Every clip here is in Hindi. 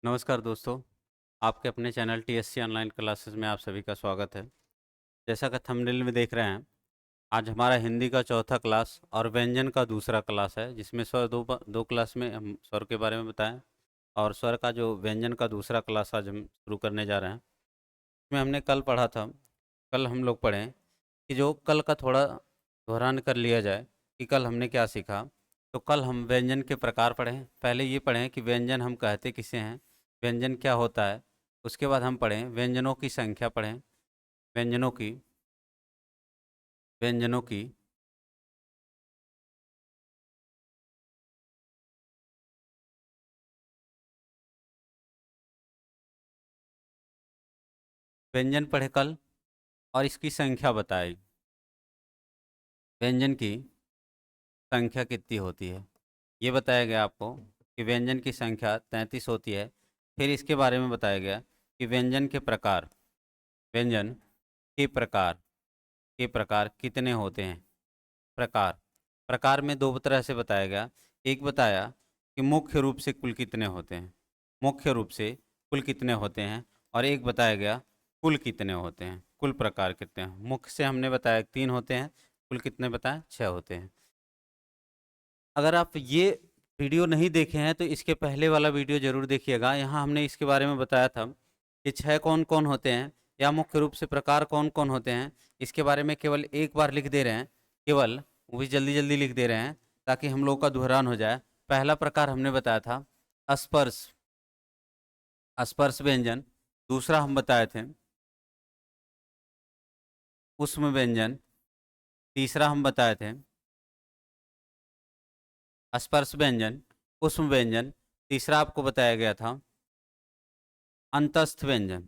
नमस्कार दोस्तों, आपके अपने चैनल टीएससी ऑनलाइन क्लासेस में आप सभी का स्वागत है। जैसा कि थंबनेल में देख रहे हैं, आज हमारा हिंदी का चौथा क्लास और व्यंजन का दूसरा क्लास है, जिसमें स्वर दो क्लास में हम स्वर के बारे में बताएं और स्वर का जो व्यंजन का दूसरा क्लास आज हम शुरू करने जा रहे हैं। इसमें हमने कल पढ़ा था, कल हम लोग पढ़ें कि जो कल का थोड़ा दोहरान कर लिया जाए कि कल हमने क्या सीखा। तो कल हम व्यंजन के प्रकार पढ़ें। पहले ये पढ़ें कि व्यंजन हम कहते किसे हैं, व्यंजन क्या होता है। उसके बाद हम पढ़ें व्यंजनों की संख्या पढ़ें, व्यंजनों की व्यंजनों की व्यंजन पढ़े कल और इसकी संख्या बताई। व्यंजन की संख्या कितनी होती है ये बताया गया आपको कि व्यंजन की संख्या 33 होती है। फिर इसके बारे में बताया गया कि व्यंजन के प्रकार, व्यंजन के प्रकार कितने होते हैं। प्रकार प्रकार में दो तरह से बताया गया। एक बताया कि मुख्य रूप से कुल कितने होते हैं, मुख्य रूप से कुल कितने होते हैं, और एक बताया गया कुल कितने होते हैं, कुल प्रकार कितने हैं। मुख्य से हमने बताया 3 होते हैं, कुल कितने बताया 6 होते हैं। अगर आप ये वीडियो नहीं देखे हैं तो इसके पहले वाला वीडियो ज़रूर देखिएगा। यहाँ हमने इसके बारे में बताया था कि 6 कौन-कौन होते हैं या मुख्य रूप से प्रकार कौन-कौन होते हैं। इसके बारे में केवल एक बार लिख दे रहे हैं, केवल वो भी जल्दी-जल्दी लिख दे रहे हैं ताकि हम लोगों का दोहरान हो जाए। पहला प्रकार हमने बताया था स्पर्श, स्पर्श व्यंजन। दूसरा हम बताए थे ऊष्म व्यंजन। तीसरा हम बताए थे स्पर्श व्यंजन, ऊष्म व्यंजन। तीसरा आपको बताया गया था अंतस्थ व्यंजन,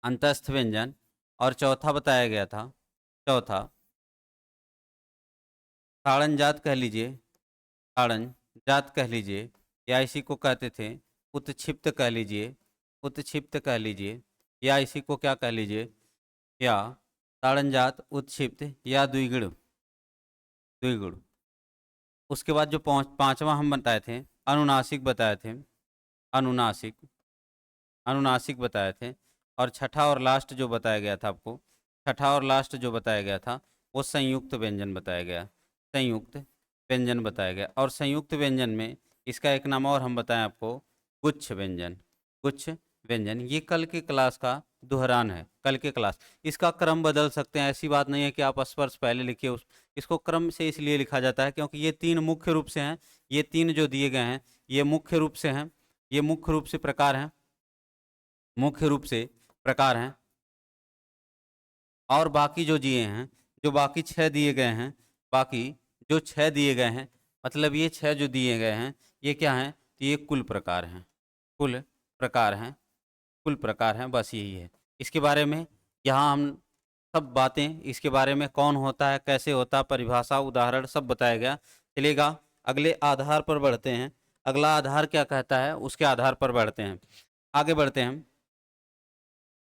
अंतस्थ व्यंजन। और चौथा बताया गया था, चौथा ताड़न जात कह लीजिए, ताड़न जात कह लीजिए, या इसी को कहते थे उत्क्षिप्त कह लीजिए, उत्क्षिप्त कह लीजिए, या इसी को क्या कह लीजिए, या ताड़न जात उत्क्षिप्त या द्विगुण, द्विगुण। उसके बाद जो पांचवा हम बताए थे अनुनासिक बताए थे, अनुनासिक, अनुनासिक बताए थे। और छठा और लास्ट जो बताया गया था आपको, छठा और लास्ट जो बताया गया था वो संयुक्त व्यंजन बताया गया, संयुक्त व्यंजन बताया गया। और संयुक्त व्यंजन में इसका एक नाम और हम बताएं आपको, गुच्छ व्यंजन, गुच्छ व्यंजन। ये कल के क्लास का दोहरान है, कल के क्लास। इसका क्रम बदल सकते हैं, ऐसी बात नहीं है कि आप स्पर्श पहले लिखिए। इसको क्रम से इसलिए लिखा जाता है क्योंकि ये तीन मुख्य रूप से हैं, ये तीन जो दिए गए हैं ये मुख्य रूप से हैं, ये मुख्य रूप से प्रकार हैं, मुख्य रूप से प्रकार हैं। और बाकी जो दिए हैं, जो बाकी 6 दिए गए हैं, बाकी जो 6 दिए गए हैं, मतलब ये 6 जो दिए गए हैं ये क्या हैं, तो ये कुल प्रकार हैं, कुल प्रकार हैं, कुल प्रकार हैं। बस यही है इसके बारे में। यहाँ हम सब बातें इसके बारे में, कौन होता है, कैसे होता है, परिभाषा, उदाहरण सब बताया गया। चलिएगा अगले आधार पर बढ़ते हैं। अगला आधार क्या कहता है उसके आधार पर बढ़ते हैं, आगे बढ़ते हैं।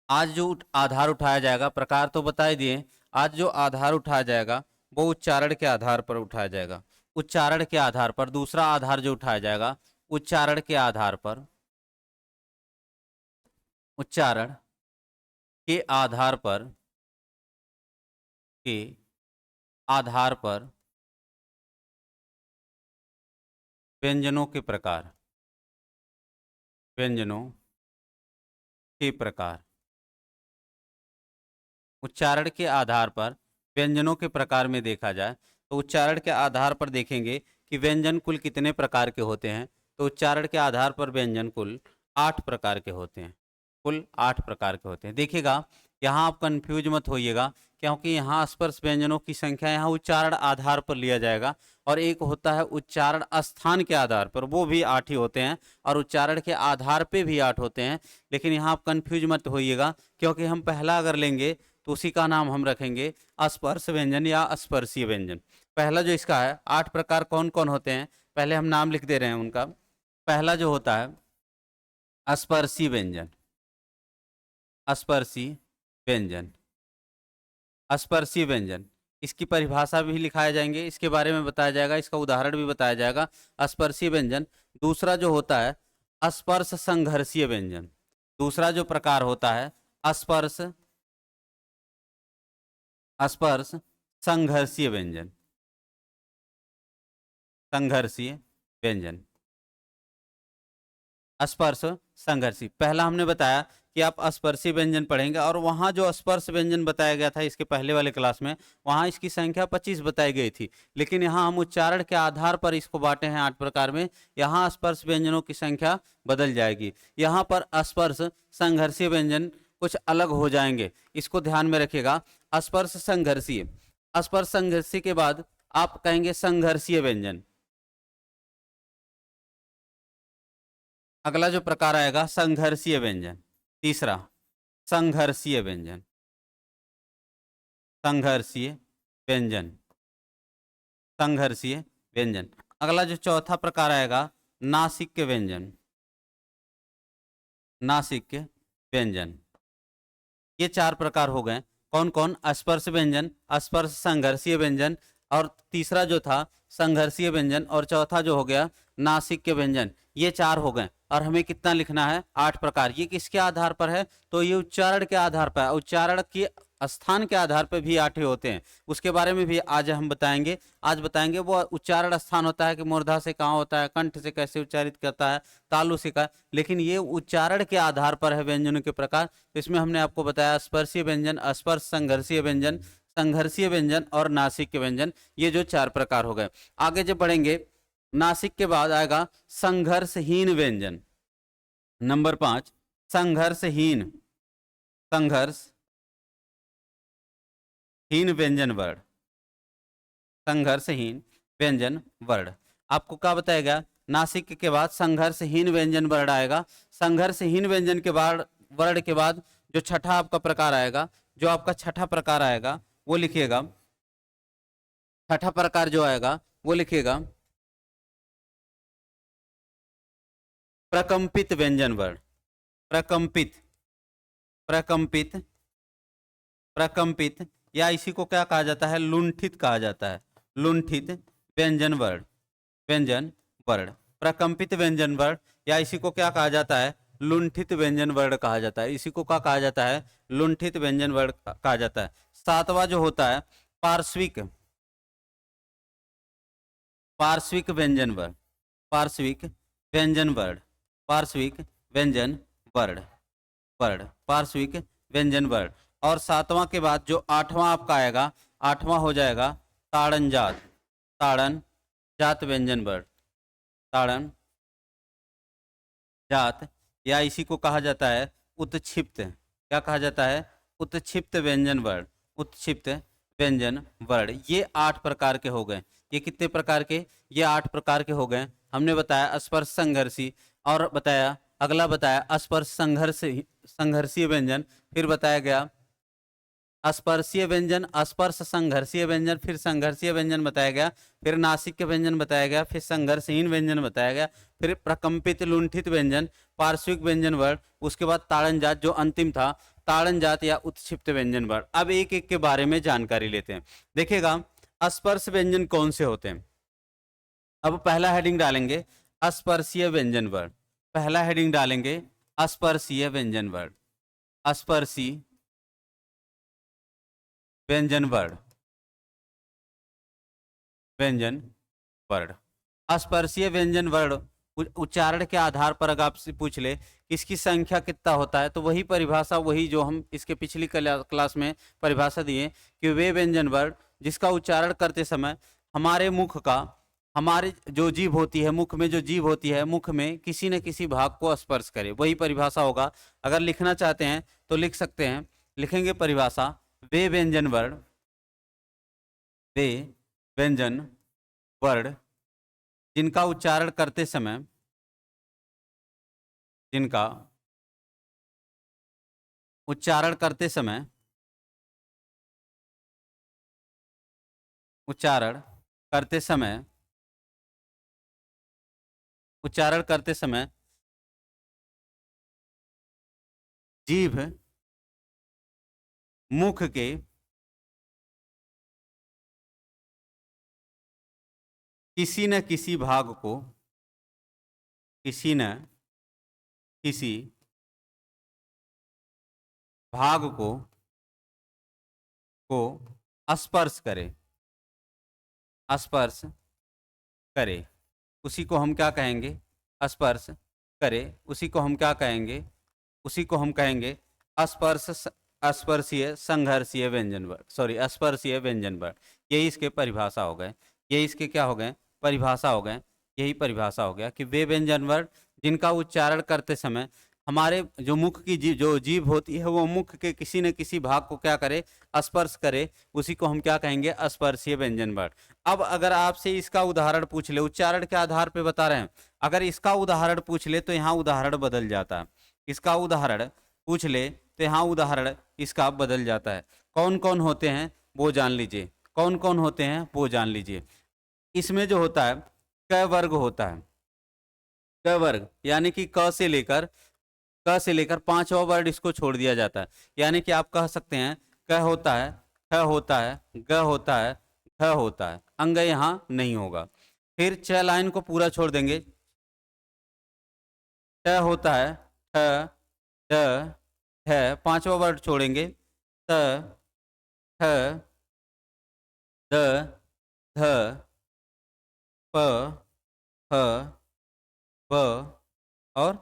आज जो आधार उठाया जाएगा, प्रकार तो बता ही दिए, आज जो आधार उठाया जाएगा वो उच्चारण के आधार पर उठाया जाएगा। उच्चारण के आधार पर दूसरा आधार जो उठाया जाएगा, उच्चारण के आधार पर, उच्चारण के आधार पर, के आधार पर व्यंजनों के प्रकार, व्यंजनों के प्रकार, उच्चारण के आधार पर व्यंजनों के प्रकार में देखा जाए तो उच्चारण के आधार पर देखेंगे कि व्यंजन कुल कितने प्रकार के होते हैं। तो उच्चारण के आधार पर व्यंजन कुल 8 प्रकार के होते हैं, कुल 8 प्रकार के होते हैं। देखिएगा यहाँ आप कंफ्यूज मत होइएगा क्योंकि यहाँ स्पर्श व्यंजनों की संख्या यहाँ उच्चारण आधार पर लिया जाएगा, और एक होता है उच्चारण स्थान के आधार पर, वो भी 8 ही होते हैं, और उच्चारण के आधार पे भी 8 होते हैं। लेकिन यहाँ आप कंफ्यूज मत होइएगा क्योंकि हम पहला अगर लेंगे तो उसी का नाम हम रखेंगे स्पर्श व्यंजन या स्पर्शीय व्यंजन। पहला जो इसका है 8 प्रकार कौन कौन होते हैं, पहले हम नाम लिख दे रहे हैं उनका। पहला जो होता है स्पर्शी व्यंजन, स्पर्शी व्यंजन, स्पर्शी व्यंजन। इसकी परिभाषा भी लिखाया जाएंगे, इसके बारे में बताया जाएगा, इसका उदाहरण भी बताया जाएगा। स्पर्शी व्यंजन। दूसरा जो होता है अस्पर्श संघर्षीय व्यंजन। दूसरा जो प्रकार होता है अस्पर्श अस्पर्श संघर्षीय व्यंजन, संघर्षीय व्यंजन, स्पर्श संघर्षी। पहला हमने बताया कि आप स्पर्शी व्यंजन पढ़ेंगे और वहां जो स्पर्श व्यंजन बताया गया था इसके पहले वाले क्लास में, वहां इसकी संख्या 25 बताई गई थी, लेकिन यहाँ हम उच्चारण के आधार पर इसको बांटे हैं 8 प्रकार में। यहाँ स्पर्श व्यंजनों की संख्या बदल जाएगी। यहाँ पर स्पर्श संघर्षीय व्यंजन कुछ अलग हो जाएंगे, इसको ध्यान में रखिएगा। स्पर्श संघर्षीय, स्पर्श संघर्षीय के बाद आप कहेंगे संघर्षीय व्यंजन। अगला जो प्रकार आएगा संघर्षीय व्यंजन। तीसरा संघर्षीय व्यंजन, संघर्षीय व्यंजन, संघर्षीय व्यंजन। अगला जो चौथा प्रकार आएगा नासिक्य व्यंजन, नासिक्य व्यंजन। ये 4 प्रकार हो गए। कौन कौन? स्पर्श व्यंजन, स्पर्श संघर्षीय व्यंजन, और तीसरा जो था संघर्षीय व्यंजन, और चौथा जो हो गया नासिक्य व्यंजन। ये 4 हो गए और हमें कितना लिखना है? 8 प्रकार। ये किसके आधार पर है? तो ये उच्चारण के आधार पर है। उच्चारण के स्थान के आधार पर भी 8 होते हैं, उसके बारे में भी आज हम बताएंगे। आज बताएंगे वो उच्चारण स्थान होता है कि मूर्धा से कहाँ होता है, कंठ से कैसे उच्चारित करता है, तालु से का, लेकिन ये उच्चारण के आधार पर है व्यंजनों के प्रकार। तो इसमें हमने आपको बताया स्पर्शीय व्यंजन, स्पर्श संघर्षीय व्यंजन, संघर्षीय व्यंजन और नासिक्य व्यंजन। ये जो 4 प्रकार हो गए। आगे जब बढ़ेंगे, नासिक के बाद आएगा संघर्षहीन व्यंजन। नंबर 5 संघर्षहीन, संघर्षहीन व्यंजन वर्ण, संघर्षहीन व्यंजन वर्ण। आपको क्या बताएगा? नासिक के बाद संघर्षहीन व्यंजन वर्ण आएगा। संघर्षहीन व्यंजन के बाद वर्ण के बाद जो छठा आपका प्रकार आएगा, जो आपका छठा प्रकार आएगा वो लिखिएगा। छठा प्रकार जो आएगा वो लिखिएगा प्रकंपित व्यंजन वर्ण, प्रकंपित, प्रकंपित, प्रकंपित, या इसी को क्या कहा जाता है? लुंठित कहा जाता है। लुंठित व्यंजन वर्ण, व्यंजन वर्ण, प्रकंपित व्यंजन वर्ण, या इसी को क्या कहा जाता है? लुंठित व्यंजन वर्ण कहा जाता है। इसी को क्या कहा जाता है? लुंठित व्यंजन वर्ण कहा जाता है। सातवां जो होता है पार्श्विक, पार्श्विक व्यंजन वर्ण, पार्श्विक व्यंजन वर्ण, पार्श्विक व्यंजन वर्ण, वर्ण, पार्श्विक व्यंजन वर्ण। और सातवां के बाद जो आठवां आपका आएगा, आठवां हो जाएगा ताड़न जात, ताड़न जात व्यंजन वर्ण, ताड़न जात, या इसी को कहा जाता है उत्क्षिप्त। क्या कहा जाता है? उत्क्षिप्त व्यंजन वर्ण, उत्क्षिप्त व्यंजन वर्ण। ये 8 प्रकार के हो गए। ये कितने प्रकार के? ये 8 प्रकार के हो गए। हमने बताया स्पर्श संघर्षी, और बताया अगला बताया स्पर्श संघर्षीय व्यंजन, फिर बताया गया स्पर्शीय व्यंजन, स्पर्श संघर्षीय व्यंजन, फिर संघर्षीय व्यंजन बताया गया, फिर नासिक्य व्यंजन बताया गया, फिर संघर्षहीन व्यंजन बताया गया, फिर प्रकंपित लुंठित व्यंजन, पार्श्विक व्यंजन वर्ण, उसके बाद ताड़न जात जो अंतिम था, ताड़न जात या उत्क्षिप्त व्यंजन वर्ण। अब एक एक के बारे में जानकारी लेते हैं। देखिएगा स्पर्श व्यंजन कौन से होते हैं। अब पहला हेडिंग डालेंगे स्पर्शीय व्यंजन वर्ण, पहला हेडिंग डालेंगे स्पर्शीय व्यंजन वर्ण, स्पर्शी व्यंजन वर्ण, व्यंजन वर्ण। स्पर्शीय व्यंजन वर्ण उच्चारण के आधार पर अगर आपसे पूछ ले इसकी संख्या कितना होता है, तो वही परिभाषा, वही जो हम इसके पिछली क्लास में परिभाषा दिए कि वे व्यंजन वर्ण जिसका उच्चारण करते समय हमारे मुख का, हमारे जो जीभ होती है, मुख में जो जीभ होती है, मुख में किसी न किसी भाग को स्पर्श करे, वही परिभाषा होगा। अगर लिखना चाहते हैं तो लिख सकते हैं, लिखेंगे परिभाषा वे व्यंजन वर्ण, वे व्यंजन वर्ण जिनका उच्चारण करते समय, जिनका उच्चारण करते समय, उच्चारण करते समय, उच्चारण करते समय जीभ मुख के किसी न किसी भाग को, किसी न किसी भाग को स्पर्श करे, स्पर्श करे, उसी को हम क्या कहेंगे, स्पर्श करे, उसी को हम क्या कहेंगे, उसी को हम कहेंगे स्पर्शीय संघर्षीय व्यंजन वर्ण, सॉरी स्पर्शीय व्यंजन वर्ण। यही इसके परिभाषा हो गए, यही इसके क्या हो गए, परिभाषा हो गए। यही परिभाषा हो गया कि वे व्यंजन वर्ण जिनका उच्चारण करते समय हमारे जो मुख की जो जीभ होती है वो मुख के किसी न किसी भाग को क्या करे, स्पर्श करे, उसी को हम क्या कहेंगे, स्पर्शीय व्यंजन वर्ण। अब अगर आपसे इसका उदाहरण पूछ ले, उच्चारण के आधार पे बता रहे हैं, अगर इसका उदाहरण पूछ ले तो यहाँ उदाहरण बदल जाता है। इसका उदाहरण पूछ ले तो यहाँ उदाहरण इसका बदल जाता है। कौन कौन होते हैं वो जान लीजिए, कौन कौन होते हैं वो जान लीजिए। इसमें जो होता है क वर्ग होता है, क वर्ग यानी कि क से लेकर पांचवा वर्ड इसको छोड़ दिया जाता है। यानी कि आप कह सकते हैं क होता है, ख होता है, ग होता है, ख होता है, अंग यहाँ नहीं होगा। फिर 6 लाइन को पूरा छोड़ देंगे, ट होता है, ठ, ड, है, पांचवा वर्ड छोड़ेंगे, त, थ, द, ध, प, ह, ब और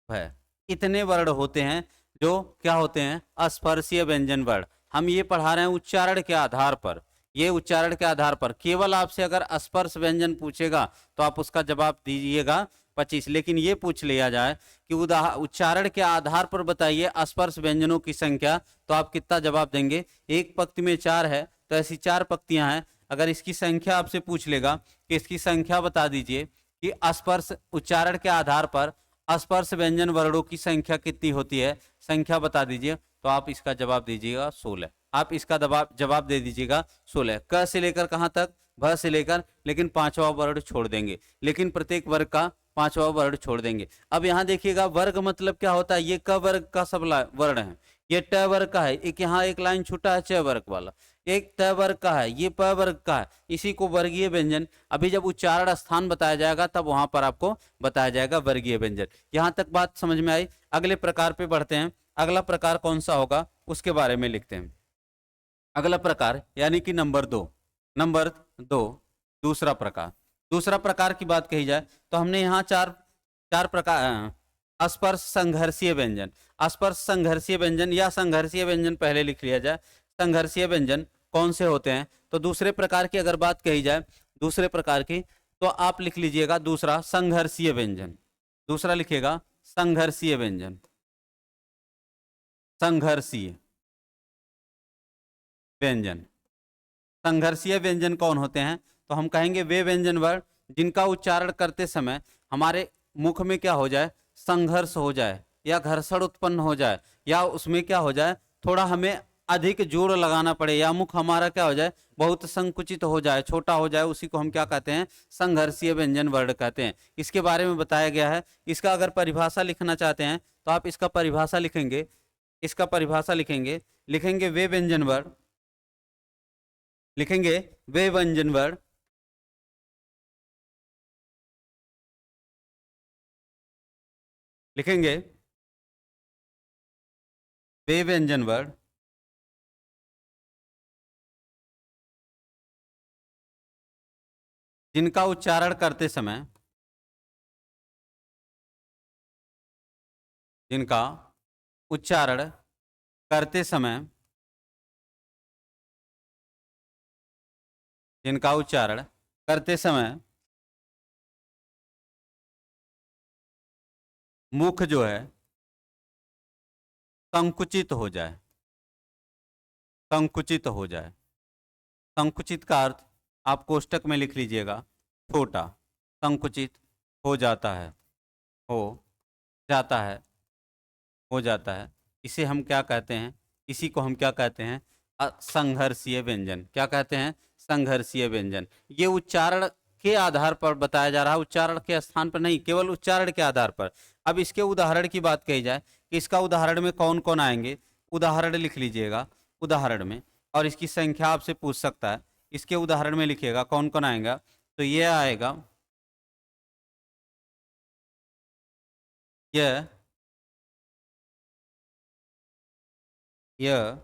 भ। इतने वर्ण होते हैं जो क्या होते हैं, स्पर्शीय व्यंजन वर्ण। हम ये पढ़ा रहे हैं उच्चारण के आधार पर, ये उच्चारण के आधार पर। केवल आपसे अगर स्पर्श व्यंजन पूछेगा तो आप उसका जवाब दीजिएगा 25। लेकिन ये पूछ लिया जाए कि उच्चारण के आधार पर बताइए स्पर्श व्यंजनों की संख्या, तो आप कितना जवाब देंगे। एक पंक्ति में 4 है तो ऐसी 4 पंक्तियां हैं। अगर इसकी संख्या आपसे पूछ लेगा कि इसकी संख्या बता दीजिए कि स्पर्श उच्चारण के आधार पर स्पर्श व्यंजन वर्णों की संख्या कितनी होती है, संख्या बता दीजिए, तो आप इसका जवाब दीजिएगा 16। आप इसका जवाब दे दीजिएगा 16। क से लेकर कहां तक, भ से लेकर, लेकिन पांचवा वर्ण छोड़ देंगे, लेकिन प्रत्येक वर्ग का पांचवा वर्ण छोड़ देंगे। अब यहाँ देखिएगा वर्ग मतलब क्या होता है, ये क वर्ग का सब वर्ण है, ये ट वर्ग का है, एक यहाँ एक लाइन छूटा है च वर्ग वाला, एक त वर्ग का है, ये प वर्ग का है, इसी को वर्गीय व्यंजन। अभी जब उच्चारण स्थान बताया जाएगा तब वहां पर आपको बताया जाएगा वर्गीय व्यंजन। यहां तक बात समझ में आई। अगले प्रकार पे बढ़ते हैं। अगला प्रकार कौन सा होगा उसके बारे में लिखते हैं। अगला प्रकार यानी कि नंबर 2 दूसरा प्रकार। दूसरा प्रकार की बात कही जाए तो हमने यहाँ चार प्रकार, स्पर्श संघर्षीय व्यंजन, स्पर्श संघर्षीय व्यंजन या संघर्षीय व्यंजन पहले लिख लिया जाए। संघर्षीय व्यंजन कौन से होते हैं, तो दूसरे प्रकार की अगर बात कही जाए, दूसरे प्रकार की, तो आप लिख लीजिएगा दूसरा संघर्षीय व्यंजन। दूसरा लिखिएगा संघर्षीय व्यंजन, संघर्षीय व्यंजन। संघर्षीय व्यंजन कौन होते हैं, तो हम कहेंगे वे व्यंजन वर्ण जिनका उच्चारण करते समय हमारे मुख में क्या हो जाए, संघर्ष हो जाए या घर्षण उत्पन्न हो जाए, या उसमें क्या हो जाए, थोड़ा हमें अधिक जोर लगाना पड़े, या मुख हमारा क्या हो जाए, बहुत संकुचित हो जाए, छोटा हो जाए, उसी को हम क्या कहते हैं, संघर्षीय व्यंजन वर्ण कहते हैं। इसके बारे में बताया गया है। इसका अगर परिभाषा लिखना चाहते हैं तो आप इसका परिभाषा लिखेंगे, इसका परिभाषा लिखेंगे, लिखेंगे वे व्यंजन वर्ण, लिखेंगे वे व्यंजन वर्ण लिखेंगे वे व्यंजन वर्ण जिनका उच्चारण करते समय, जिनका उच्चारण करते समय, जिनका उच्चारण करते समय मुख जो है संकुचित हो जाए, संकुचित हो जाए। संकुचित का अर्थ आप कोष्टक में लिख लीजिएगा, छोटा, संकुचित हो जाता है, हो जाता है, हो जाता है। इसे हम क्या कहते हैं, इसी को हम क्या कहते हैं, संघर्षीय व्यंजन। क्या कहते हैं, संघर्षीय व्यंजन। ये उच्चारण के आधार पर बताया जा रहा है, उच्चारण के स्थान पर नहीं, केवल उच्चारण के आधार पर। अब इसके उदाहरण की बात कही जाए कि इसका उदाहरण में कौन कौन आएंगे, उदाहरण लिख लीजिएगा उदाहरण में, और इसकी संख्या आपसे पूछ सकता है। इसके उदाहरण में लिखिएगा कौन कौन आएगा, तो ये आएगा, यह य,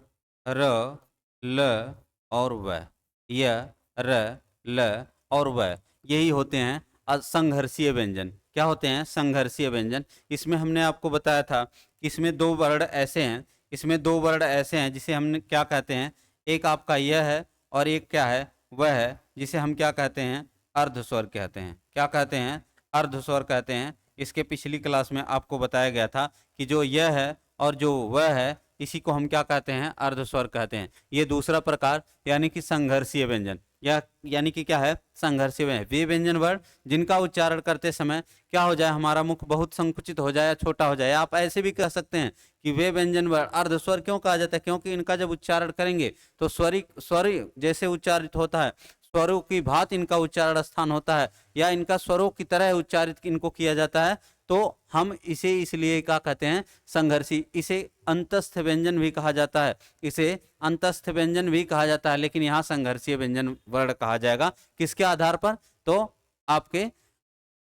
र, ल और व। य, र, ल और व, यही होते हैं संघर्षीय व्यंजन। क्या होते हैं? संघर्षीय व्यंजन। इसमें हमने आपको बताया था कि इसमें दो वर्ड ऐसे हैं, इसमें दो वर्ड ऐसे हैं जिसे हमने क्या कहते हैं, एक आपका यह है और एक क्या है, वह है, जिसे हम क्या कहते हैं, अर्धस्वर कहते हैं। क्या कहते हैं? अर्धस्वर कहते हैं। इसके पिछली क्लास में आपको बताया गया था कि जो यह है और जो वह है, इसी को हम क्या कहते हैं, अर्धस्वर कहते हैं। ये दूसरा प्रकार यानी कि संघर्षीय व्यंजन, या यानी कि क्या है, संघर्षीय व्यंजन। वे व्यंजन वर्ड जिनका उच्चारण करते समय क्या हो जाए, हमारा मुख बहुत संकुचित हो जाए या छोटा हो जाए। आप ऐसे भी कह सकते हैं कि वे व्यंजन वर्ड अर्धस्वर क्यों कहा जाता है, क्योंकि इनका जब उच्चारण करेंगे तो स्वर जैसे उच्चारित होता है, स्वरों की भांति इनका उच्चारण स्थान होता है, या इनका स्वरों की तरह उच्चारित इनको किया जाता है, तो हम इसे इसलिए क्या कहते हैं, संघर्षी। इसे अंतस्थ व्यंजन भी कहा जाता है, इसे अंतस्थ व्यंजन भी कहा जाता है, लेकिन यहाँ संघर्षीय व्यंजन वर्ड कहा जाएगा। किसके आधार पर? तो आपके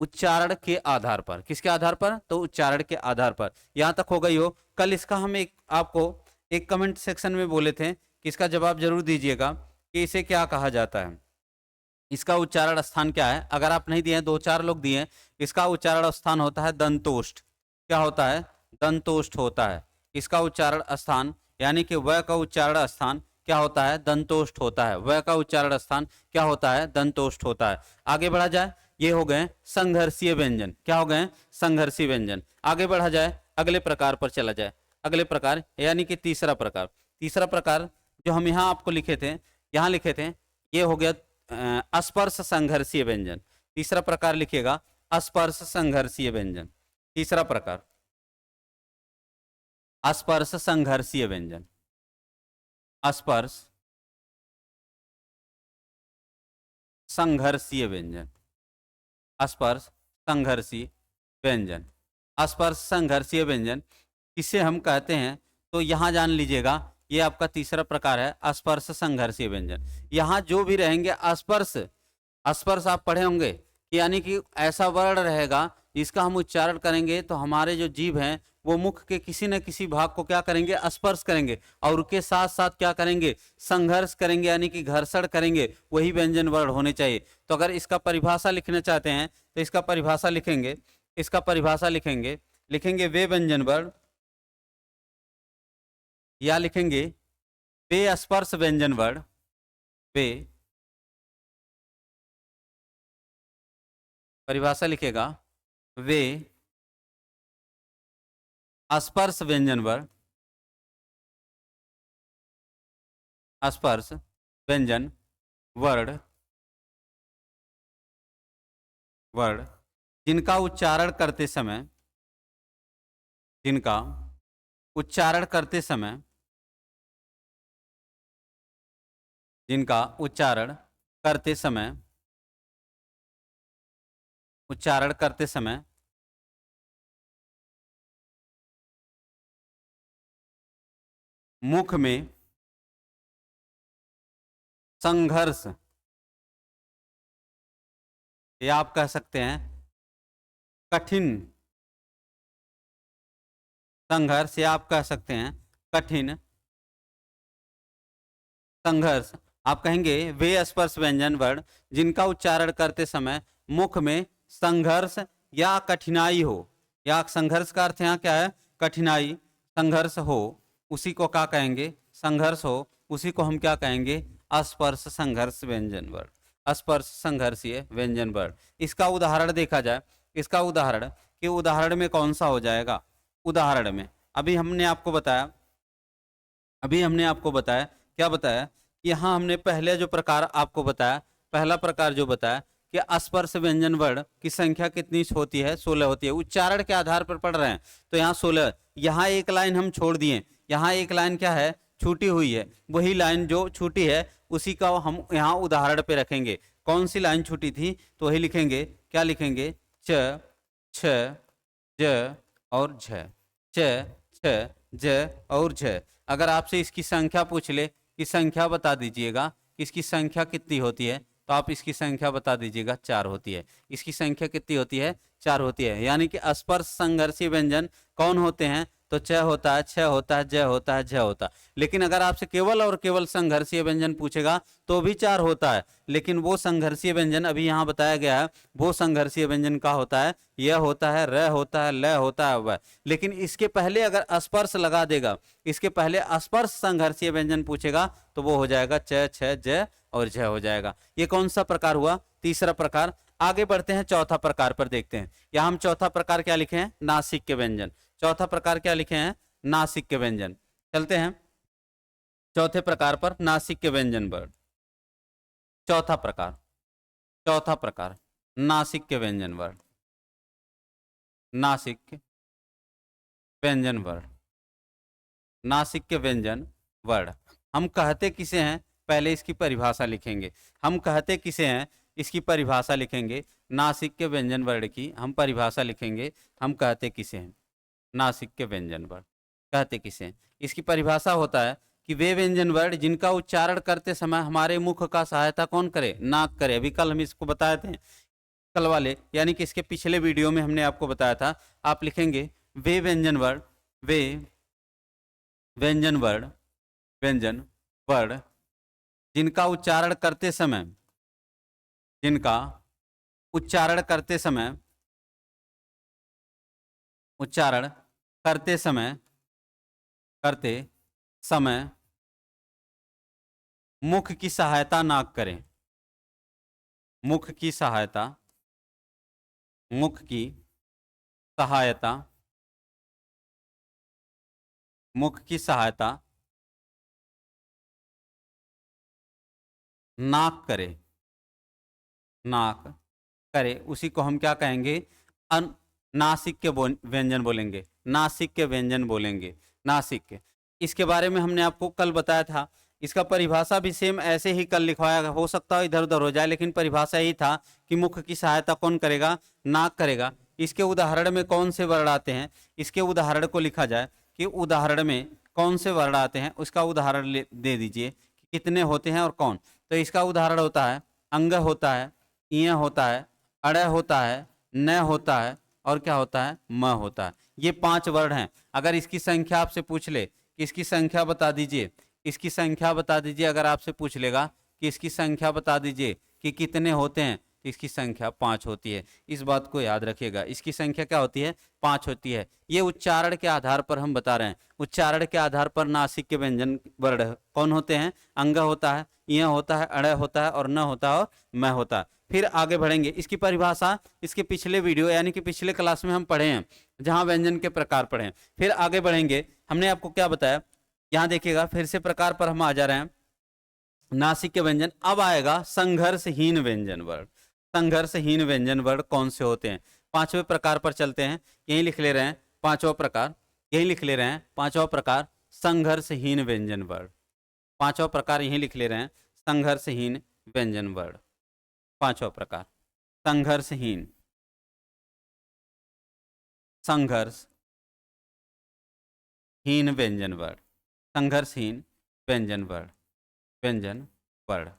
उच्चारण के आधार पर। किसके आधार पर? तो उच्चारण के आधार पर। यहां तक हो गई हो। कल इसका हम आपको एक कमेंट सेक्शन में बोले थे कि इसका जवाब जरूर दीजिएगा कि इसे क्या कहा जाता है, इसका उच्चारण स्थान क्या है। अगर आप नहीं दिए, दो चार लोग दिए, इसका उच्चारण स्थान होता है दंतोष्ठ। क्या होता है? दंतोष्ठ होता है। इसका उच्चारण स्थान यानी कि व का उच्चारण स्थान क्या होता है? दंतोष्ठ होता है। व का उच्चारण स्थान क्या होता है? दंतोष्ठ होता है। आगे बढ़ा जाए, ये हो गए संघर्षीय व्यंजन। क्या हो गए? संघर्षीय व्यंजन। आगे बढ़ा जाए, अगले प्रकार पर चला जाए। अगले प्रकार यानी कि तीसरा प्रकार। तीसरा प्रकार जो हम यहाँ आपको लिखे थे, यहाँ लिखे थे, ये हो गया अस्पर्श संघर्षीय व्यंजन। तीसरा प्रकार लिखिएगा, अस्पर्श संघर्षीय व्यंजन। तीसरा प्रकार अस्पर्श संघर्षीय व्यंजन। अस्पर्श संघर्षीय व्यंजन। अस्पर्श संघर्षीय व्यंजन। अस्पर्श संघर्षीय व्यंजन किसे हम कहते हैं, तो यहां जान लीजिएगा, ये आपका तीसरा प्रकार है अस्पर्श संघर्षीय व्यंजन। यहां जो भी रहेंगे अस्पर्श, स्पर्श आप पढ़े होंगे, यानी कि ऐसा वर्ण रहेगा जिसका हम उच्चारण करेंगे तो हमारे जो जीभ हैं वो मुख के किसी न किसी भाग को क्या करेंगे, स्पर्श करेंगे, और उसके साथ साथ क्या करेंगे, संघर्ष करेंगे, यानी कि घर्षण करेंगे। वही व्यंजन वर्ण होने चाहिए। तो अगर इसका परिभाषा लिखना चाहते हैं तो इसका परिभाषा लिखेंगे, इसका परिभाषा लिखेंगे, लिखेंगे वे व्यंजन वर्ण, या लिखेंगे वे स्पर्श व्यंजन वर्ण, वे परिभाषा लिखेगा वे स्पर्श व्यंजन वर्ण, स्पर्श व्यंजन वर्ण, वर्ण जिनका उच्चारण करते समय, जिनका उच्चारण करते समय, जिनका उच्चारण करते समय, उच्चारण करते समय मुख में संघर्ष, या आप कह सकते हैं कठिन संघर्ष, या आप कह सकते हैं कठिन संघर्ष। आप कहेंगे वे स्पर्श व्यंजन वर्ण जिनका उच्चारण करते समय मुख में संघर्ष या कठिनाई हो, या संघर्ष का अर्थ यहाँ क्या है, कठिनाई, संघर्ष हो, उसी को क्या कहेंगे, संघर्ष हो, उसी को हम क्या कहेंगे, स्पर्श संघर्ष व्यंजन वर्ण, स्पर्श संघर्षीय व्यंजन वर्ण। इसका उदाहरण देखा जाए, इसका उदाहरण कि उदाहरण में कौन सा हो जाएगा। उदाहरण में अभी हमने आपको बताया, अभी हमने आपको बताया, क्या बताया, यहाँ हमने पहले जो प्रकार आपको बताया, पहला प्रकार जो बताया कि स्पर्श व्यंजन वर्ण की संख्या कितनी होती है, 16 होती है। उच्चारण के आधार पर पढ़ रहे हैं तो यहाँ 16। यहाँ एक लाइन हम छोड़ दिए, यहाँ एक लाइन क्या है, छूटी हुई है। वही लाइन जो छूटी है उसी का हम यहाँ उदाहरण पे रखेंगे। कौन सी लाइन छूटी थी, तो वही लिखेंगे, क्या लिखेंगे, च, छ, ज और झ, च, छ, ज और झ। अगर आपसे इसकी संख्या पूछ ले कि संख्या बता दीजिएगा, इसकी संख्या कितनी होती है, तो आप इसकी संख्या बता दीजिएगा, 4 होती है। इसकी संख्या कितनी होती है, 4 होती है। यानी कि स्पर्श संघर्षीय व्यंजन कौन होते हैं, तो च होता है, छ होता है, ज होता है, झ होता है। लेकिन अगर आपसे केवल और केवल संघर्षीय व्यंजन पूछेगा तो भी 4 होता है, लेकिन वो संघर्षीय व्यंजन अभी यहाँ बताया गया है, वो संघर्षीय व्यंजन का होता है, य होता है, र होता है, ल होता है, व। लेकिन इसके पहले अगर स्पर्श लगा देगा, इसके पहले स्पर्श संघर्षीय व्यंजन पूछेगा तो वो हो जाएगा च, छ, ज और झ हो जाएगा। ये कौन सा प्रकार हुआ? तीसरा प्रकार। आगे बढ़ते हैं, चौथा प्रकार पर देखते हैं। यहां हम चौथा प्रकार क्या लिखे हैं? नासिक के व्यंजन। चौथा प्रकार क्या लिखे हैं? नासिक के व्यंजन। चलते हैं चौथे प्रकार पर, नासिक के व्यंजन वर्ण। चौथा प्रकार, चौथा प्रकार नासिक के व्यंजन वर्ण। नासिक के व्यंजन वर्ण, नासिक के व्यंजन वर्ण। हम कहते किसे हैं? पहले इसकी परिभाषा लिखेंगे। हम कहते किसे हैं? इसकी परिभाषा लिखेंगे। नासिक के व्यंजन वर्ण की हम परिभाषा लिखेंगे। हम कहते किसे हैं? नासिक के व्यंजन वर्ण कहते किसे हैं? इसकी परिभाषा होता है कि वे व्यंजन वर्ण जिनका उच्चारण करते समय हमारे मुख का सहायता कौन करे? नाक करे। अभी कल हम इसको बताए थे, कल वाले यानी कि इसके पिछले वीडियो में हमने आपको बताया था। आप लिखेंगे वे व्यंजन वर्ण, वे व्यंजन वर्ण, व्यंजन वर्ण जिनका उच्चारण करते समय, जिनका उच्चारण करते समय, उच्चारण करते समय, करते समय मुख की सहायता ना करें। मुख की सहायता, मुख की सहायता, मुख की सहायता नाक करे, नाक करे, उसी को हम क्या कहेंगे? नासिक के व्यंजन बोलेंगे। नासिक के व्यंजन बोलेंगे, नासिक के। इसके बारे में हमने आपको कल बताया था। इसका परिभाषा भी सेम ऐसे ही कल लिखवाया, हो सकता है इधर उधर हो जाए, लेकिन परिभाषा ही था कि मुख की सहायता कौन करेगा? नाक करेगा। इसके उदाहरण में कौन से वर्ण आते हैं? इसके उदाहरण को लिखा जाए कि उदाहरण में कौन से वर्ण आते हैं, उसका उदाहरण दे दीजिए कि कितने होते हैं और कौन। तो इसका उदाहरण होता है अंग होता है, इय होता है, अड़ होता है, न होता है और क्या होता है? म होता है। ये 5 वर्ण हैं। अगर इसकी संख्या आपसे पूछ ले कि इसकी संख्या बता दीजिए, इसकी संख्या बता दीजिए, अगर आपसे पूछ लेगा कि इसकी संख्या बता दीजिए कि कितने होते हैं, तो इसकी संख्या 5 होती है। इस बात को याद रखिएगा, इसकी संख्या क्या होती है? 5 होती है। ये उच्चारण के आधार पर हम बता रहे हैं। उच्चारण के आधार पर नासिक के व्यंजन वर्ण कौन होते हैं? अंग होता है, इय होता है, अड़ होता है और न होता है और म होता है। फिर आगे बढ़ेंगे। इसकी परिभाषा इसके पिछले वीडियो यानी कि पिछले क्लास में हम पढ़े हैं, जहां व्यंजन के प्रकार पढ़े हैं। फिर आगे बढ़ेंगे। हमने आपको क्या बताया? यहां देखिएगा, फिर से प्रकार पर हम आ जा रहे हैं। नासिक के व्यंजन। अब आएगा संघर्षहीन व्यंजन वर्ण। संघर्षहीन व्यंजन वर्ण कौन से होते हैं? 5वें प्रकार पर चलते हैं। यही लिख ले रहे हैं 5वां प्रकार, यही लिख ले रहे हैं 5वां प्रकार संघर्षहीन व्यंजन वर्ण। 5वां प्रकार यही लिख ले रहे हैं संघर्षहीन व्यंजन वर्ण। 5वां प्रकार संघर्षहीन, संघर्षहीन व्यंजन वर्ण, संघर्षहीन व्यंजन वर्ण, व्यंजन वर्ण।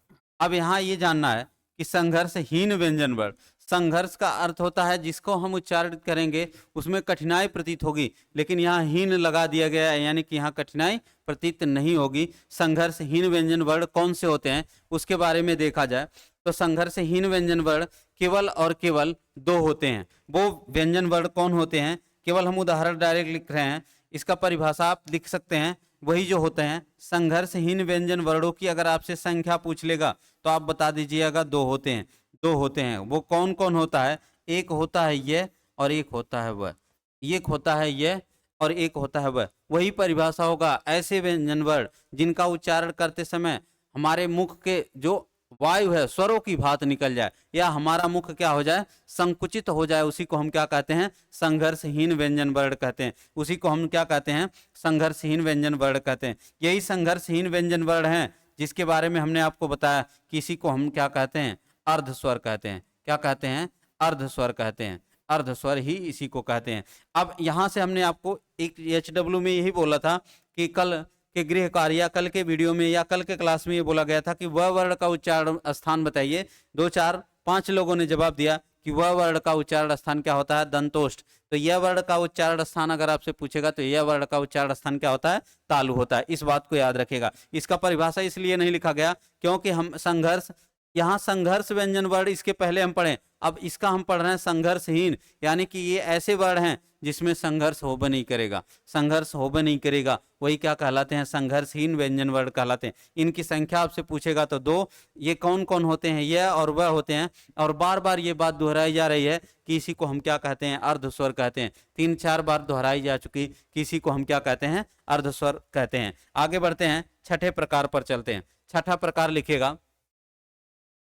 अब यहाँ ये जानना है कि संघर्षहीन व्यंजन वर्ण, संघर्ष का अर्थ होता है जिसको हम उच्चारण करेंगे उसमें कठिनाई प्रतीत होगी, लेकिन यहाँ हीन लगा दिया गया है, यानी कि यहाँ कठिनाई प्रतीत नहीं होगी। संघर्षहीन व्यंजन वर्ण कौन से होते हैं उसके बारे में देखा जाए तो संघर्षहीन व्यंजन वर्ण केवल और केवल 2 होते हैं। वो व्यंजन वर्ण कौन होते हैं? केवल हम उदाहरण डायरेक्ट लिख रहे हैं, इसका परिभाषा आप लिख सकते हैं। वही जो होते हैं संघर्षहीन व्यंजन वर्णों की अगर आपसे संख्या पूछ लेगा तो आप बता दीजिएगा 2 होते हैं। 2 होते हैं। वो कौन कौन होता है? एक होता है ये और एक होता है वह। एक होता है ये और एक होता है वह। वही परिभाषा होगा ऐसे व्यंजन वर्ण जिनका उच्चारण करते समय हमारे मुख के जो वायु है स्वरों की भात निकल जाए या हमारा मुख क्या हो जाए? संकुचित हो जाए। उसी को हम क्या कहते हैं? संघर्षहीन व्यंजन वर्ण कहते हैं। उसी को हम क्या कहते हैं? संघर्षहीन व्यंजन वर्ण कहते हैं। यही संघर्षहीन व्यंजन वर्ण हैं जिसके बारे में हमने आपको बताया कि इसी को हम क्या कहते हैं? अर्ध स्वर कहते हैं। क्या कहते हैं? अर्ध स्वर कहते हैं। अर्ध स्वर ही इसी को कहते हैं। अब यहां से हमने आपको एक HW में यही बोला था कि कल के गृह कार्य या कल के वीडियो में या कल के क्लास में ये बोला गया था कि वह वर्ण का उच्चारण स्थान बताइए। 2 4 5 लोगों ने जवाब दिया कि वह वर्ण का उच्चारण स्थान क्या होता है, दंतोष्ठ। तो यह वर्ण का उच्चारण स्थान अगर आपसे पूछेगा तो यह वर्ण का उच्चारण स्थान क्या होता है, तालु होता है। इस बात को याद रखेगा। इसका परिभाषा इसलिए नहीं लिखा गया क्योंकि हम संघर्ष, यहाँ संघर्ष व्यंजन वर्ण इसके पहले हम पढ़े, अब इसका हम पढ़ रहे हैं संघर्षहीन, यानी कि ये ऐसे वर्ण हैं जिसमें संघर्ष होबे नहीं करेगा, संघर्ष होबे नहीं करेगा, वही क्या कहलाते हैं, संघर्षहीन व्यंजन वर्ण कहलाते हैं। इनकी संख्या आपसे पूछेगा तो 2। ये कौन कौन होते हैं, यह और वह होते हैं। और बार बार ये बात दोहराई जा रही है कि इसी को हम क्या कहते हैं, अर्धस्वर कहते हैं। 3-4 बार दोहराई जा चुकी कि इसी को हम क्या कहते हैं, अर्धस्वर कहते हैं। आगे बढ़ते हैं, छठे प्रकार पर चलते हैं। छठा प्रकार लिखेगा,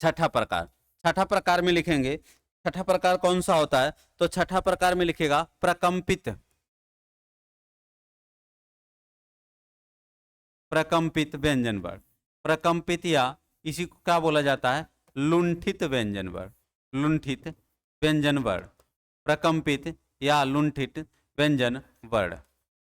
छठा प्रकार, छठा प्रकार में लिखेंगे, छठा प्रकार कौन सा होता है, तो छठा प्रकार में लिखेगा प्रकंपित, प्रकंपित व्यंजन वर्ण। प्रकंपित या इसी को क्या बोला जाता है, लुंठित व्यंजन वर्ण, लुंठित व्यंजन वर्ण, प्रकंपित या लुंठित व्यंजन वर्ण।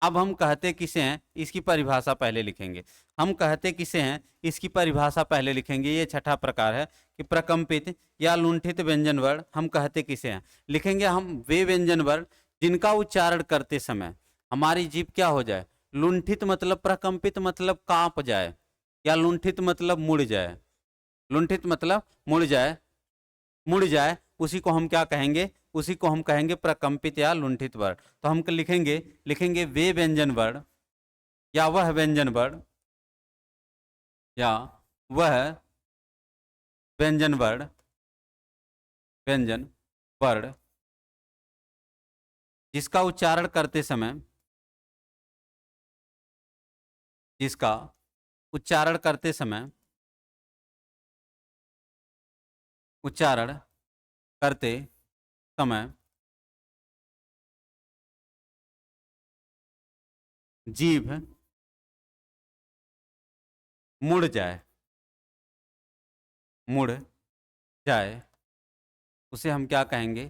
अब हम कहते किसे हैं, इसकी परिभाषा पहले लिखेंगे। हम कहते किसे हैं, इसकी परिभाषा पहले लिखेंगे। ये छठा प्रकार है कि प्रकंपित या लुंठित व्यंजन वर्ण हम कहते किसे हैं। लिखेंगे हम वे व्यंजन वर्ण जिनका उच्चारण करते समय हमारी जीभ क्या हो जाए, लुंठित मतलब प्रकंपित मतलब कांप जाए, या लुंठित मतलब मुड़ जाए, लुंठित मतलब मुड़ जाए, मुड़ जाए, उसी को हम क्या कहेंगे, उसी को हम कहेंगे प्रकंपित या लुंठित वर्ण। तो हम लिखेंगे, लिखेंगे वे व्यंजन वर्ण या वह व्यंजन वर्ण, या वह व्यंजन वर्ण, व्यंजन वर्ण जिसका उच्चारण करते समय, जिसका उच्चारण करते समय, उच्चारण करते समय जीभ मुड़ जाए, मुड़ जाए, उसे हम क्या कहेंगे,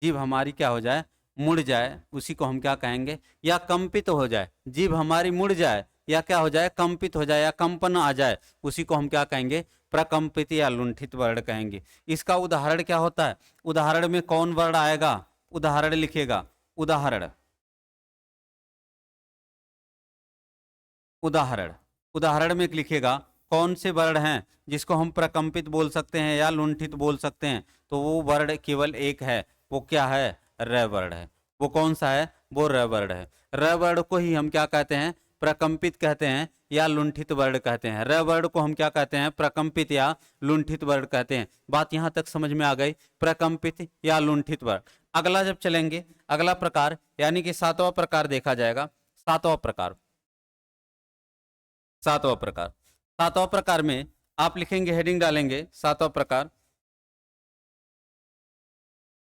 जीभ हमारी क्या हो जाए, मुड़ जाए, उसी को हम क्या कहेंगे, या कंपित हो जाए, जीभ हमारी मुड़ जाए या क्या हो जाए, कंपित हो जाए या कंपन आ जाए, उसी को हम क्या कहेंगे, प्रकंपित या लुंठित वर्ण कहेंगे। इसका उदाहरण क्या होता है, उदाहरण में कौन वर्ण आएगा, उदाहरण लिखेगा, उदाहरण, उदाहरण, उदाहरण में लिखेगा कौन से वर्ण हैं जिसको हम प्रकंपित बोल सकते हैं या लुंठित बोल सकते हैं। तो वो वर्ण केवल एक है, वो क्या है, र वर्ण है। वो कौन सा है, वो र वर्ण है। र वर्ण को ही हम क्या कहते हैं, प्रकंपित कहते हैं या लुंठित वर्ण कहते हैं। र वर्ण को हम क्या कहते हैं, प्रकंपित या लुंठित वर्ण कहते हैं। बात यहां तक समझ में आ गई, प्रकंपित या लुंठित वर्ण। अगला जब चलेंगे, अगला प्रकार यानी कि 7वां प्रकार देखा जाएगा। 7वां प्रकार, 7वां प्रकार, 7वां प्रकार में आप लिखेंगे, हेडिंग डालेंगे 7वां प्रकार,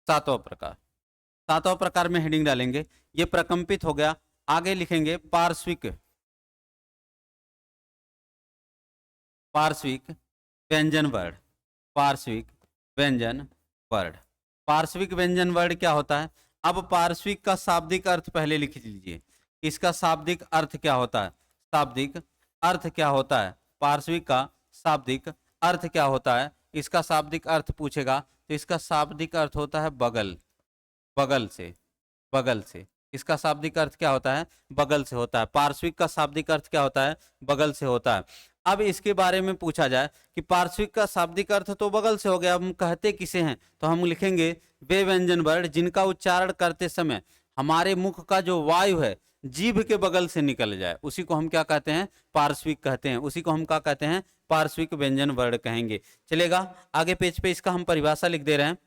7वां प्रकार, 7वां प्रकार में हेडिंग डालेंगे, ये प्रकंपित हो गया। आगे लिखेंगे पार्श्विक, पार्श्विक व्यंजन वर्ण, पार्श्विक व्यंजन वर्ण। पार्श्विक व्यंजन वर्ण क्या होता है, अब पार्श्विक का शाब्दिक अर्थ पहले लिख लीजिए। इसका शाब्दिक अर्थ क्या होता है, शाब्दिक अर्थ क्या होता है, पार्श्विक का शाब्दिक अर्थ क्या होता है। इसका शाब्दिक अर्थ पूछेगा तो इसका शाब्दिक अर्थ होता है बगल, बगल से, बगल से। इसका शाब्दिक अर्थ क्या होता है, बगल से होता है। पार्श्विक का शाब्दिक अर्थ क्या होता है, बगल से होता है। अब इसके बारे में पूछा जाए कि पार्श्विक का शाब्दिक अर्थ तो बगल से हो गया, अब हम कहते किसे हैं, तो हम लिखेंगे वे व्यंजन वर्ण जिनका उच्चारण करते समय हमारे मुख का जो वायु है जीभ के बगल से निकल जाए, उसी को हम क्या कहते हैं, पार्श्विक कहते हैं। उसी को हम क्या कहते हैं, पार्श्विक व्यंजन वर्ण कहेंगे। चलेगा, आगे पेज पे इसका हम परिभाषा लिख दे रहे हैं।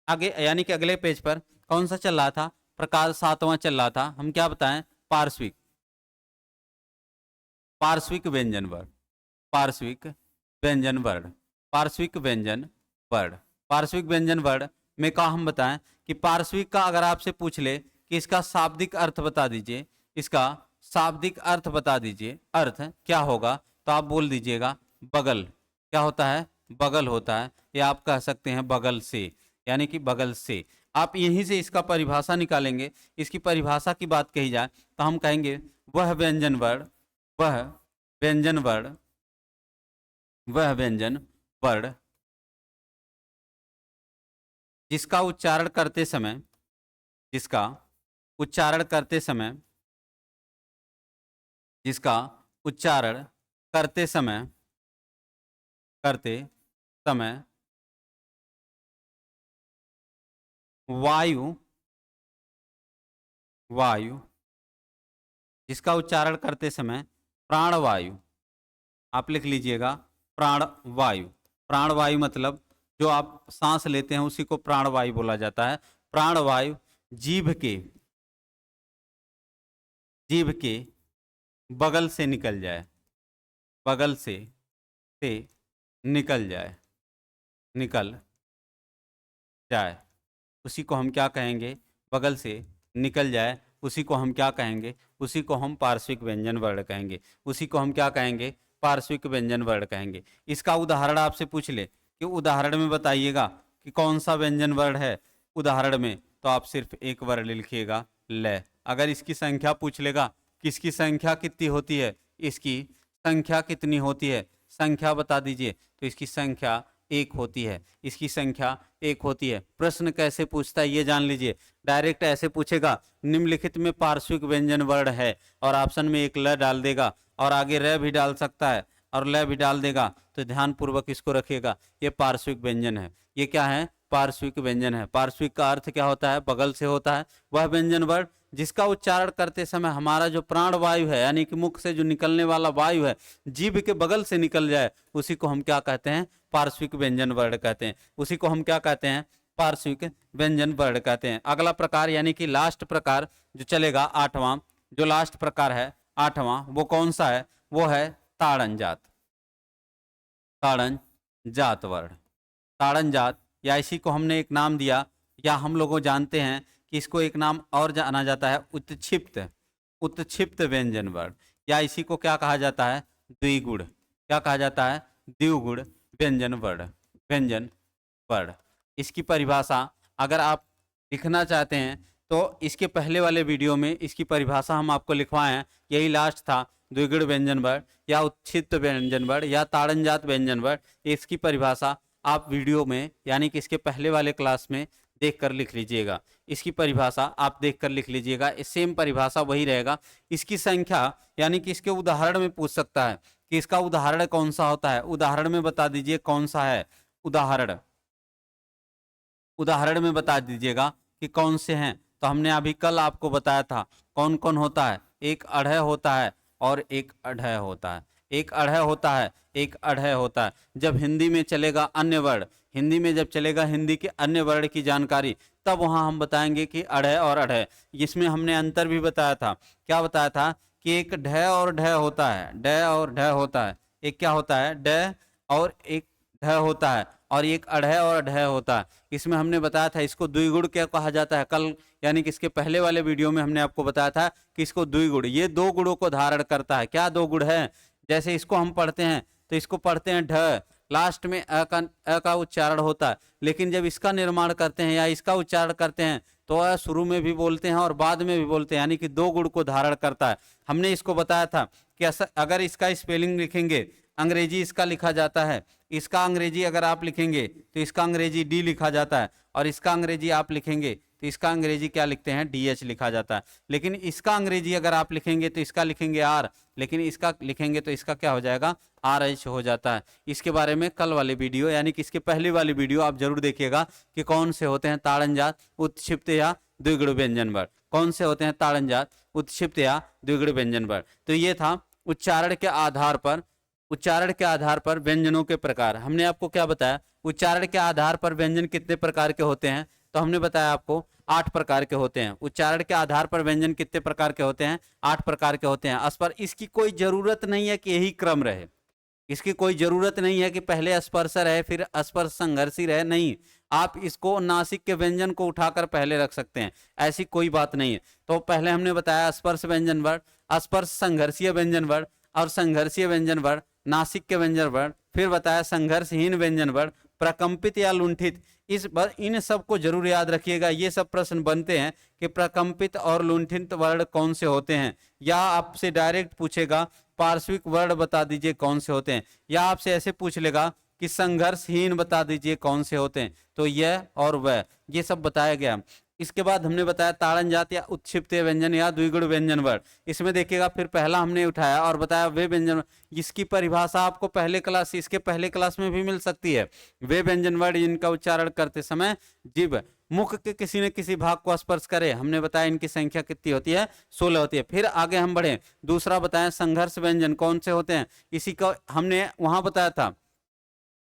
आगे यानी कि अगले पेज पर कौन सा चल रहा था, प्रकार 7वां चल रहा था। हम क्या बताएं, पार्श्विक, पार्श्विक व्यंजन वर्ण, पार्श्विक व्यंजन वर्ण, पार्श्विक व्यंजन वर्ण। पार्श्विक व्यंजन वर्ण में का हम बताएं कि पार्श्विक का अगर आपसे पूछ ले कि इसका शाब्दिक अर्थ बता दीजिए, इसका शाब्दिक अर्थ बता दीजिए, अर्थ क्या होगा, तो आप बोल दीजिएगा बगल। क्या होता है, बगल होता है, या आप कह सकते हैं बगल से, यानी कि बगल से। आप यहीं से इसका परिभाषा निकालेंगे। इसकी परिभाषा की बात कही जाए तो हम कहेंगे वह व्यंजन वर्ण, वह व्यंजन वर्ण, वह व्यंजन वर्ण जिसका उच्चारण करते समय, जिसका उच्चारण करते समय, जिसका उच्चारण करते समय, करते समय वायु, वायु, जिसका उच्चारण करते समय प्राणवायु, आप लिख लीजिएगा प्राणवायु। प्राणवायु मतलब जो आप सांस लेते हैं उसी को प्राणवायु बोला जाता है। प्राणवायु जीभ के, जीभ के बगल से निकल जाए, बगल से निकल जाए, निकल जाए, उसी को हम क्या कहेंगे? बगल से निकल जाए, उसी को हम क्या कहेंगे? उसी को हम पार्श्विक व्यंजन वर्ण कहेंगे। उसी को हम क्या कहेंगे? पार्श्विक व्यंजन वर्ण कहेंगे। इसका उदाहरण आपसे पूछ ले कि उदाहरण में बताइएगा कि कौन सा व्यंजन वर्ण है उदाहरण में, तो आप सिर्फ एक वर्ण लिखिएगा ल। अगर इसकी संख्या पूछ लेगा कि इसकी संख्या कितनी होती है, इसकी संख्या कितनी होती है, संख्या बता दीजिए, तो इसकी संख्या एक होती है, इसकी संख्या एक होती है। प्रश्न कैसे पूछता है ये जान लीजिए। डायरेक्ट ऐसे पूछेगा निम्नलिखित में पार्श्विक व्यंजन वर्ण है, और ऑप्शन में एक ल डाल देगा और आगे र भी डाल सकता है और ल भी डाल देगा, तो ध्यान पूर्वक इसको रखिएगा, ये पार्श्विक व्यंजन है। ये क्या है? पार्श्विक व्यंजन है। पार्श्विक का अर्थ क्या होता है? बगल से होता है। वह व्यंजन वर्ण जिसका उच्चारण करते समय हमारा जो प्राण वायु है, यानी कि मुख से जो निकलने वाला वायु है, जीभ के बगल से निकल जाए, उसी को हम क्या कहते हैं? पार्श्विक व्यंजन वर्ण कहते हैं। उसी को हम क्या कहते हैं? पार्श्विक व्यंजन वर्ण कहते हैं। अगला प्रकार यानी कि लास्ट प्रकार जो चलेगा, आठवां, जो लास्ट प्रकार है आठवां, वो कौन सा है? वो है ताड़न जात, ताड़न जात वर्ण। ताड़न जात, या इसी को हमने एक नाम दिया, या हम लोगों जानते हैं कि इसको एक नाम और जाना जाता है उत्क्षिप्त, उत्क्षिप्त व्यंजन वर्ण, या इसी को क्या कहा जाता है? द्विगुण। क्या कहा जाता है? द्विगुण व्यंजन वर्ण, व्यंजन वर्ण। इसकी परिभाषा अगर आप लिखना चाहते हैं तो इसके पहले वाले वीडियो में इसकी परिभाषा हम आपको लिखवाए हैं, यही लास्ट था। द्विगुण व्यंजन वर्ण या उत्क्षिप्त व्यंजन वर्ण या ताड़नजात व्यंजन वर्ण, इसकी परिभाषा आप वीडियो में यानी कि इसके पहले वाले क्लास में देखकर लिख लीजिएगा। इसकी परिभाषा आप देखकर लिख लीजिएगा, सेम परिभाषा वही रहेगा। इसकी संख्या यानी कि इसके उदाहरण में पूछ सकता है कि इसका उदाहरण कौन सा होता है, उदाहरण में बता दीजिए कौन सा है उदाहरण, उदाहरण में बता दीजिएगा कि कौन से हैं। तो हमने अभी कल आपको बताया था कौन कौन होता है। एक अढ़य होता है और एक अढ़य होता है, एक अढ़य होता है, एक अढ़य होता है। जब हिंदी में चलेगा अन्य वर्ण, हिंदी में जब चलेगा हिंदी के अन्य वर्ण की जानकारी, तब वहां हम बताएंगे कि अढ़य और अढ़य। इसमें हमने अंतर भी बताया था। क्या बताया था? कि एक ढ और ढ होता है, ड और ढ होता है। एक क्या होता है? ड और एक ढ होता है, और एक अढ़य और ढ होता है। इसमें हमने बताया था इसको द्विगुण क्या कहा जाता है। कल यानी कि इसके पहले वाले वीडियो में हमने आपको बताया था कि इसको द्विगुण, ये दो गुणों को धारण करता है। क्या दो गुण है? जैसे इसको हम पढ़ते हैं तो इसको पढ़ते हैं ढ, लास्ट में अ का उच्चारण होता है, लेकिन जब इसका निर्माण करते हैं या इसका उच्चारण करते हैं तो अ शुरू में भी बोलते हैं और बाद में भी बोलते हैं, यानी कि दो गुण को धारण करता है। हमने इसको बताया था कि अगर इसका स्पेलिंग लिखेंगे, अंग्रेजी इसका लिखा जाता है, इसका अंग्रेजी अगर आप लिखेंगे तो इसका अंग्रेजी डी लिखा जाता है, और इसका अंग्रेजी आप लिखेंगे तो इसका अंग्रेजी क्या लिखते हैं? डीएच लिखा जाता है। लेकिन इसका अंग्रेजी अगर आप लिखेंगे तो इसका लिखेंगे आर, लेकिन इसका लिखेंगे तो इसका क्या हो जाएगा? आर एच हो जाता है। इसके बारे में कल वाले वीडियो यानी कि इसके पहले वाली वीडियो आप जरूर देखिएगा कि कौन से होते हैं ताड़नजात, उत्क्षिप्त या द्विगुण व्यंजन वर्ण, कौन से होते हैं ताड़नजात, उत्क्षिप्त या द्विगुण व्यंजन वर्ण। तो ये था उच्चारण के आधार पर, उच्चारण के आधार पर व्यंजनों के प्रकार। हमने आपको क्या बताया? उच्चारण के आधार पर व्यंजन कितने प्रकार के होते हैं? तो हमने बताया आपको 8 प्रकार के होते हैं। उच्चारण के आधार पर व्यंजन कितने प्रकार के होते हैं? 8 प्रकार के होते हैं। स्पर्श, इसकी कोई जरूरत नहीं है कि यही क्रम रहे, इसकी कोई जरूरत नहीं है कि पहले स्पर्श रहे फिर स्पर्श संघर्षी रहे, नहीं। आप इसको नासिक के व्यंजन को उठाकर पहले रख सकते हैं, ऐसी कोई बात नहीं है। तो पहले हमने बताया स्पर्श व्यंजन वर्ण, स्पर्श संघर्षीय व्यंजन वर्ण, और संघर्षीय व्यंजन वर्ण नासिक के व्यंजन वर्ण, फिर बताया संघर्षहीन व्यंजन वर्ण, प्रकंपित या लुंठित। इन सब को जरूर याद रखिएगा। ये सब प्रश्न बनते हैं कि प्रकंपित और लुंठित वर्ण कौन से होते हैं, या आपसे डायरेक्ट पूछेगा पार्श्विक वर्ण बता दीजिए कौन से होते हैं, या आपसे ऐसे पूछ लेगा कि संघर्षहीन बता दीजिए कौन से होते हैं, तो यह और वह, ये सब बताया गया। इसके बाद हमने बताया ताड़न जात या उत्क्षिप्त व्यंजन या द्विगुण व्यंजन वर्ण। इसमें देखिएगा फिर पहला हमने उठाया और बताया वे व्यंजन, इसकी परिभाषा आपको इसके पहले क्लास में भी मिल सकती है। वे व्यंजन वर्ण जिनका उच्चारण करते समय जीभ मुख के किसी न किसी भाग को स्पर्श करे। हमने बताया इनकी संख्या कितनी होती है, 16 होती है। फिर आगे हम बढ़े, दूसरा बताया संघर्ष व्यंजन कौन से होते हैं, इसी का हमने वहां बताया था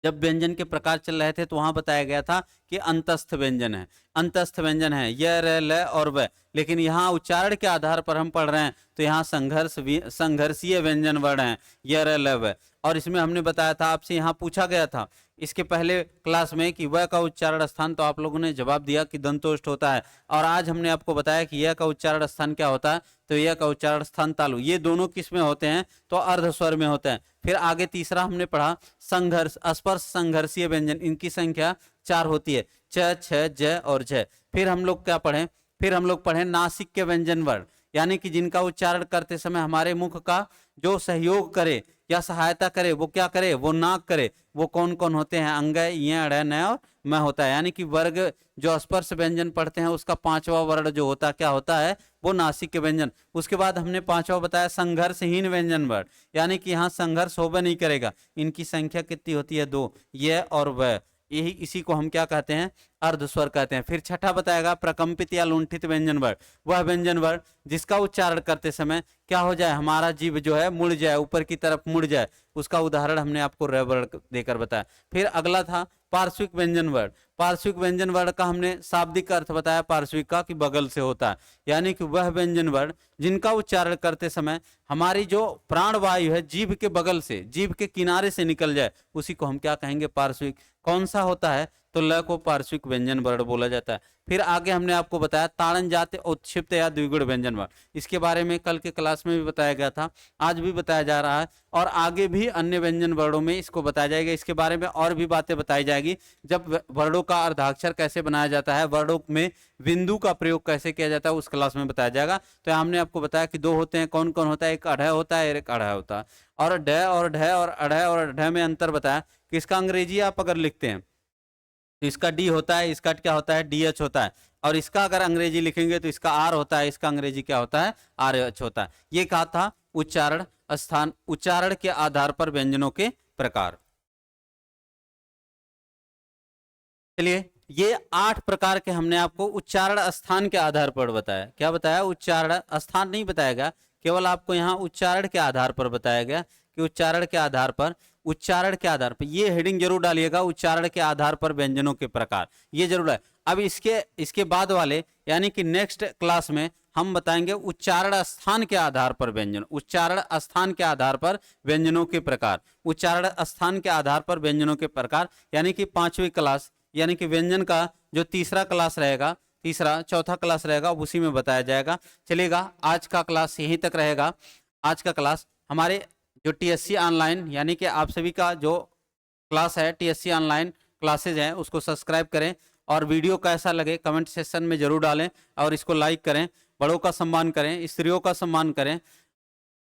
जब व्यंजन के प्रकार चल रहे थे, तो वहां बताया गया था कि अंतस्थ व्यंजन है, अंतस्थ व्यंजन है य र ल और व। लेकिन यहाँ उच्चारण के आधार पर हम पढ़ रहे हैं तो यहाँ संघर्षीय व्यंजन वर्ण है य र ल व। और इसमें हमने बताया था, आपसे यहाँ पूछा गया था इसके पहले क्लास में कि वह का उच्चारण स्थान, तो आप लोगों ने जवाब दिया कि दंतोष्ठ होता है। और आज हमने आपको बताया कि यह का उच्चारण स्थान क्या होता है, तो यह का उच्चारण स्थान तालु। ये दोनों किस में होते हैं, तो अर्ध स्वर में होते हैं। फिर आगे तीसरा हमने पढ़ा संघर्ष स्पर्श संघर्षीय व्यंजन, इनकी संख्या 4 होती है, च छ ज और झ। फिर हम लोग क्या पढ़े, फिर हम लोग पढ़े नासिक के व्यंजन वर्ण, यानी कि जिनका उच्चारण करते समय हमारे मुख का जो सहयोग करे या सहायता करे, वो क्या करे, वो नाक करे। वो कौन कौन होते हैं, अंग, य, अड़, न और म होता है। यानी कि वर्ग जो स्पर्श व्यंजन पढ़ते हैं उसका 5वां वर्ण जो होता क्या होता है, वो नासिक के व्यंजन। उसके बाद हमने 5वां बताया संघर्षहीन व्यंजन वर्ण, यानी कि यहाँ संघर्ष होबे नहीं करेगा। इनकी संख्या कितनी होती है, 2, ये और वह। यही इसी को हम क्या कहते हैं, अर्धस्वर कहते हैं। फिर छठा बताएगा प्रकंपित या लुंठित व्यंजन वर्ण, वह व्यंजन वर्ण जिसका उच्चारण करते समय क्या हो जाए, हमारा जीभ जो है मुड़ जाए, ऊपर की तरफ मुड़ जाए। उसका उदाहरण हमने आपको र वर्ण देकर बताया। फिर अगला था पार्श्विक व्यंजन वर्ण। पार्श्विक व्यंजन वर्ण का हमने शाब्दिक अर्थ बताया पार्श्विक का, कि बगल से होता है, यानी कि वह व्यंजन वर्ण जिनका उच्चारण करते समय हमारी जो प्राण वायु है जीभ के बगल से, जीभ के किनारे से निकल जाए, उसी को हम क्या कहेंगे, पार्श्विक। कौन सा होता है, तो ल को पार्श्विक व्यंजन वर्ण बोला जाता है। फिर आगे हमने आपको बताया ताड़न जाति उत्क्षिप्त या द्विगुण व्यंजन वर्ण, इसके बारे में कल के क्लास में भी बताया गया था, आज भी बताया जा रहा है, और आगे भी अन्य व्यंजन वर्णों में इसको बताया जाएगा। इसके बारे में और भी बातें बताई जाएगी, जब वर्णों का अर्धाक्षर कैसे बनाया जाता है, वर्णों में बिंदु का प्रयोग कैसे किया जाता है, उस क्लास में बताया जाएगा। तो हमने आपको बताया कि 2 होते हैं, कौन कौन होता है, एक अढ़ होता है, एक अढ़ होता है। और ढ और ढ और अढ़ और ढ में अंतर बताया कि इसका अंग्रेजी आप अगर लिखते हैं तो इसका डी होता है, इसका क्या होता है, डी एच होता है। और इसका अगर अंग्रेजी लिखेंगे तो इसका आर होता है, इसका अंग्रेजी क्या होता है, आर एच होता है। ये कहा था उच्चारण स्थान, उच्चारण के आधार पर व्यंजनों के प्रकार। चलिए, ये 8 प्रकार के हमने आपको उच्चारण स्थान के आधार पर बताया। क्या बताया, उच्चारण स्थान नहीं बताया गया, केवल आपको यहाँ उच्चारण के आधार पर बताया गया कि उच्चारण के आधार पर, उच्चारण के आधार पर, ये हेडिंग जरूर डालिएगा, उच्चारण के आधार पर व्यंजनों के प्रकार, ये जरूर है। अब इसके बाद वाले यानी कि नेक्स्ट क्लास में हम बताएंगे उच्चारण स्थान के आधार पर व्यंजन, उच्चारण स्थान के आधार पर व्यंजनों के प्रकार, उच्चारण स्थान के आधार पर व्यंजनों के प्रकार, यानी कि 5वीं क्लास, यानी कि व्यंजन का जो तीसरा क्लास रहेगा, तीसरा चौथा क्लास रहेगा, उसी में बताया जाएगा। चलेगा, आज का क्लास यहीं तक रहेगा। आज का क्लास हमारे जो टीएससी ऑनलाइन, यानी कि आप सभी का जो क्लास है टीएससी ऑनलाइन क्लासेज हैं, उसको सब्सक्राइब करें, और वीडियो कैसा लगे कमेंट सेक्शन में जरूर डालें, और इसको लाइक करें, बड़ों का सम्मान करें, स्त्रियों का सम्मान करें।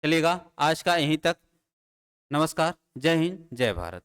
चलेगा, आज का यहीं तक। नमस्कार, जय हिंद, जय भारत।